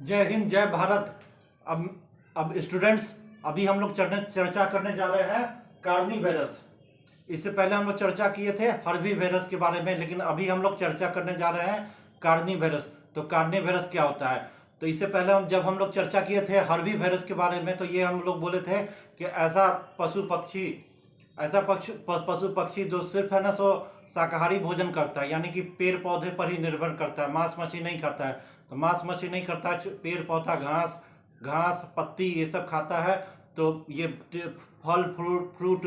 जय हिंद, जय भारत। अब स्टूडेंट्स, अभी हम लोग चर्चा करने जा रहे हैं कार्निवेरस। इससे पहले हम लोग चर्चा किए थे हर्बीवेरस के बारे में, लेकिन अभी हम लोग चर्चा करने जा रहे हैं कार्निवेरस। तो कार्निवेरस क्या होता है? तो इससे पहले जब हम लोग चर्चा किए थे हर्बीवेरस के बारे में, तो ये हम लोग बोले थे कि ऐसा पशु पक्षी जो सिर्फ है ना सो शाकाहारी भोजन करता है, यानी कि पेड़ पौधे पर ही निर्भर करता है, मांस मछली नहीं खाता है। तो मांस मछली नहीं करता है, पेड़ पौधा घास घास पत्ती ये सब खाता है। तो ये फल फ्रूट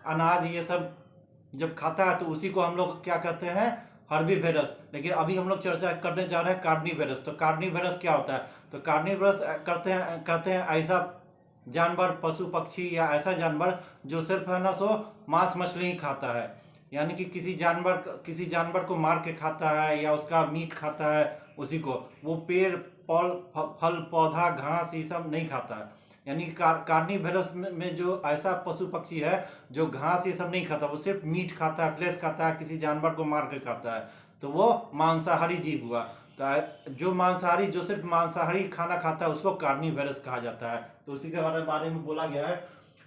अनाज ये सब जब खाता है तो उसी को हम लोग क्या कहते हैं, हर्बीवेरस। लेकिन अभी हम लोग चर्चा करने जा रहे हैं कार्निवेरस। तो कार्निवेरस क्या होता है? तो कार्निवेरस कहते हैं ऐसा जानवर, पशु पक्षी या ऐसा जानवर जो सिर्फ है ना सो मांस मछली ही खाता है, यानी कि किसी जानवर को मार के खाता है या उसका मीट खाता है, उसी को। वो पेड़ फल पौधा घास ये सब नहीं खाता है। यानी कि कार्निवेरस में जो ऐसा पशु पक्षी है जो घास ये सब नहीं खाता, वो सिर्फ मीट खाता है, फ्लेश खाता है, किसी जानवर को मार के खाता है, तो वो मांसाहारी जीव हुआ। तो जो सिर्फ मांसाहारी खाना खाता है उसको कार्निवेरस कहा जाता है। तो उसी के बारे में बोला गया है,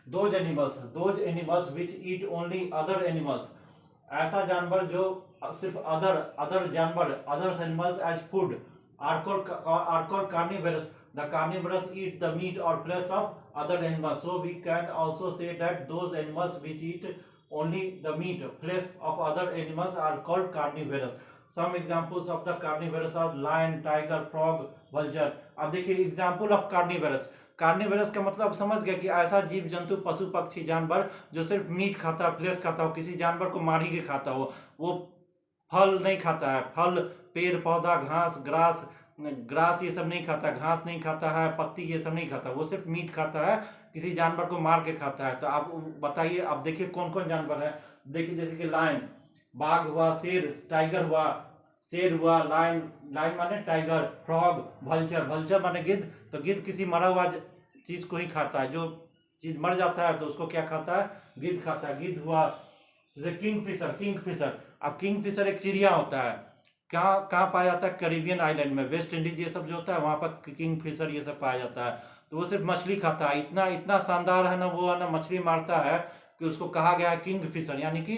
those animals which eat only other animals. ऐसा जानवर जो सिर्फ other animals as food are called carnivorous. The carnivorous eat the meat और flesh of other animals, so we can also say that those animals which eat only the meat flesh of other animals are called carnivorous. Some examples of the carnivorous are lion, tiger, frog, vulture. अब देखिए example of कार्निवेरस। कार्निवेरस का मतलब समझ गए कि ऐसा जीव जंतु पशु पक्षी जानवर जो सिर्फ मीट खाता है, फ्लेश खाता हो, किसी जानवर को मार के खाता हो। वो फल नहीं खाता है, फल पेड़ पौधा ग्रास ये सब नहीं खाता, घास नहीं खाता है, पत्ती ये सब नहीं खाता, वो सिर्फ मीट खाता है, किसी जानवर को मार के खाता है। तो आप बताइए, आप देखिए कौन कौन जानवर है। देखिए जैसे कि लायन बाघ हुआ, शेर हुआ, लायन माने टाइगर, फ्रॉग वल्चर माने गिद्ध। तो गिद्ध किसी मरा हुआ चीज को ही खाता है, जो चीज मर जाता है तो उसको क्या खाता है, गिद्ध खाता है। गिद्ध हुआ। जैसे किंगफिशर। अब किंगफिशर एक चिड़िया होता है, कहाँ पाया जाता है? कैरिबियन आइलैंड में, वेस्ट इंडीज ये सब जो होता है वहाँ पर किंगफिशर ये सब पाया जाता है। तो वो सिर्फ मछली खाता है। इतना शानदार है ना, वो है ना मछली मारता है कि उसको कहा गया है किंगफिशर। यानी कि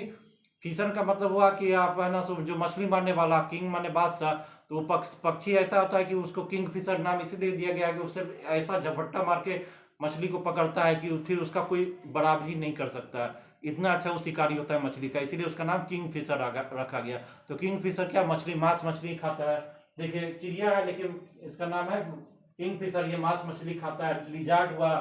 फिशर का मतलब हुआ कि आप है ना जो मछली मारने वाला, किंग माने बादशाह। तो वो पक्षी ऐसा होता है कि उसको किंगफिशर नाम इसलिए दिया गया है कि उससे ऐसा झपट्टा मार के मछली को पकड़ता है कि फिर उसका कोई बराबरी नहीं कर सकता है। इतना अच्छा वो शिकारी होता है मछली का, इसीलिए उसका नाम किंगफिशर रखा गया। तो किंगफिशर क्या, मांस मछली खाता है। देखिए चिड़िया है लेकिन इसका नाम है किंगफिशर, ये मांस मछली खाता है। लिजार्ड हुआ,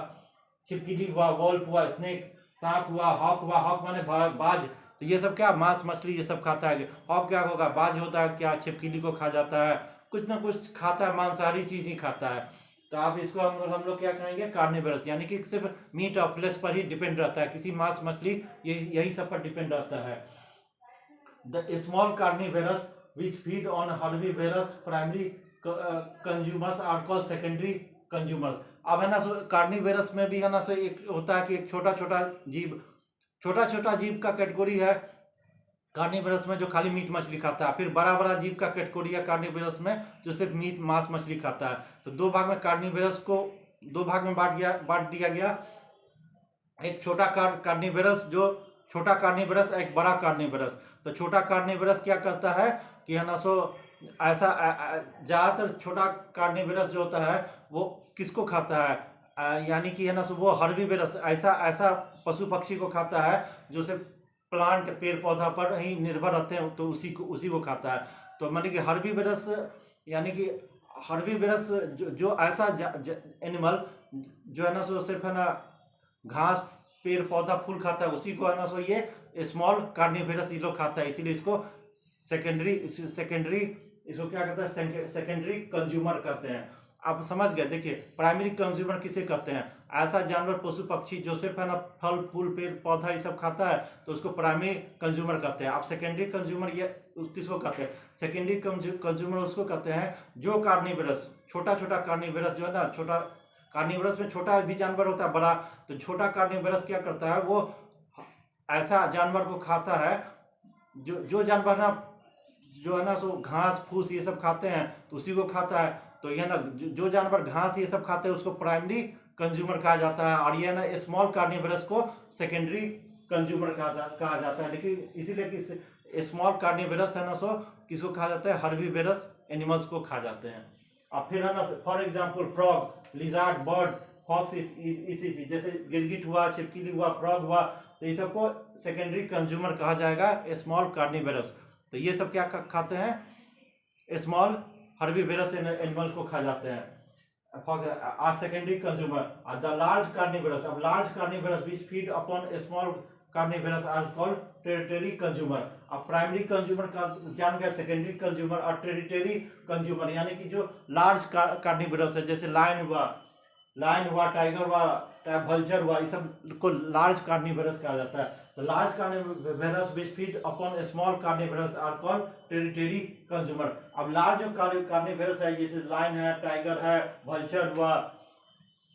छिपकली हुआ, वॉल्फ हुआ, स्नेक, सांप हुआ, हॉक माने बाज। तो ये सब क्या, मांस मछली ये सब खाता है। हॉक क्या होगा, बाज होता है क्या, छिपकली को खा जाता है, कुछ ना कुछ खाता है, मांसाहारी चीज ही खाता है। तो आप इसको हम लोग क्या कहेंगे, कार्निवेरस। यानी कि सिर्फ मीट और फ्लेश पर ही डिपेंड रहता है, किसी मांस मछली यही सब पर डिपेंड रहता है। The small carnivorous which feed on herbivorous primary consumers are called secondary consumers. अब है ना कार्निवेरस में भी है ना एक होता है कि एक छोटा छोटा जीव का कैटेगरी है कार्निवेरस में, जो खाली मीट मछली खाता है। फिर बड़ा जीव का कैटेगरी है कार्निवेरस में, जो सिर्फ मीट मांस मछली खाता है। तो दो भाग में कार्निवेरस को बांट दिया गया। एक छोटा कार्निवेरस, एक बड़ा कार्निवेरस। तो छोटा कार्निवेरस क्या करता है कि है ना ऐसा ज्यादातर छोटा कार्निवेरस जो होता है वो किसको खाता है, यानी कि है ना वो हर्बीवेरस, ऐसा पशु पक्षी को खाता है जो सिर्फ प्लांट पेड़ पौधा पर ही निर्भर रहते हैं, तो उसी को खाता है। तो माने कि हर्बीवेरस, यानी कि हर्बीवेरस जो ऐसा एनिमल जो है ना सिर्फ है ना घास पेड़ पौधा फूल खाता है, उसी को है ना ये स्मॉल कार्निवेरस ये लोग खाता है। इसीलिए इसको सेकेंडरी इसको क्या कहते हैं, सेकेंडरी कंज्यूमर कहते हैं। आप समझ गए। देखिए प्राइमरी कंज्यूमर किसे कहते हैं, ऐसा जानवर पशु पक्षी जो सिर्फ है ना फल फूल पेड़ पौधा ये सब खाता है, तो उसको प्राइमरी कंज्यूमर कहते हैं। आप सेकेंडरी कंज्यूमर ये किसको कहते हैं, सेकेंडरी कंज्यूमर उसको कहते हैं जो कार्निवेरस, छोटा कार्निवेरस जो है ना, छोटा कार्निवेरस में छोटा भी जानवर होता है, बड़ा। तो छोटा कार्निवेरस क्या करता है, वो ऐसा जानवर को खाता है जो जानवर ना जो है ना घास फूस ये सब खाते हैं, तो उसी को खाता है। तो ये ना जो जानवर घास ये सब खाते हैं उसको प्राइमरी कंज्यूमर कहा जाता है, और ये ना स्मॉल कार्निवरस को सेकेंडरी कंज्यूमर कहा जाता है। लेकिन इसीलिए कि स्मॉल कार्निवरस है ना, सो किसको कहा जाता है, हर्बीवरस एनिमल्स को खा जाते हैं। अब फिर है ना, for example frog, lizard, bird, fox, इसी चीज जैसे गिरगिट हुआ, छिपकली हुआ, फ्रॉग हुआ, तो ये सबको सेकेंडरी कंज्यूमर कहा जाएगा, स्मॉल कार्निवरस। तो ये सब क्या खाते हैं, स्मॉल हर्बीवरस एनिमल को खा जाते हैं, secondary consumer. The large carnivorous, अब large carnivorous which feed upon small carnivorous are called territory consumer. अब प्राइमरी कंज्यूमर का जान गया, सेकेंडरी कंज्यूमर और टेरिटरी कंज्यूमर, यानी कि जो लार्ज कार्निवरस है, जैसे लायन हुआ, टाइगर हुआ, वल्चर हुआ, इस सब को लार्ज कार्निवरस कहा जाता है। तो large carnivorous which feed upon small carnivorous are called territory consumer. अब लार्ज जो कार्निवरस है, जैसे लायन है, टाइगर है, वल्चर हुआ,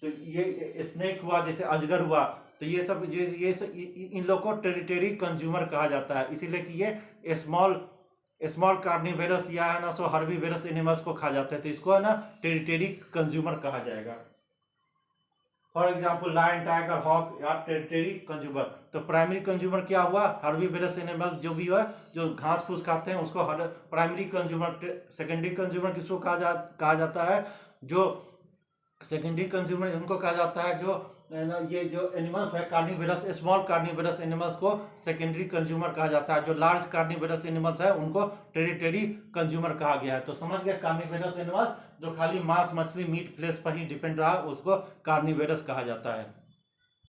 तो ये स्नेक हुआ, जैसे अजगर हुआ, तो ये सब इन लोग को टेरिटरी कंज्यूमर कहा जाता है, इसीलिए कि ये स्मॉल कार्निवरस या है ना, सो हर्बीवरस एनिमल्स को खा जाते हैं, तो इसको है ना टेरिटरी कंज्यूमर कहा जाएगा। For example lion, tiger, hawk या टेरिटरी कंज्यूमर। तो प्राइमरी कंज्यूमर क्या हुआ, हर्बीवरस एनिमल जो भी है, जो घास फूस खाते हैं उसको प्राइमरी कंज्यूमर। सेकेंडरी कंज्यूमर किसको कहा जाता है, जो सेकेंडरी कंज्यूमर उनको कहा जाता है जो ये जो एनिमल्स है कार्निवरस, स्मॉल कार्निवरस एनिमल्स को सेकेंडरी कंज्यूमर कहा जाता है। जो लार्ज कार्निवरस एनिमल्स है उनको टेरिटरी कंज्यूमर कहा गया है। तो समझ गए, कार्निवरस एनिमल्स जो खाली मांस, मछली, मीट, फ्लेश पर ही डिपेंड रहा उसको कार्निवरस कहा जाता है।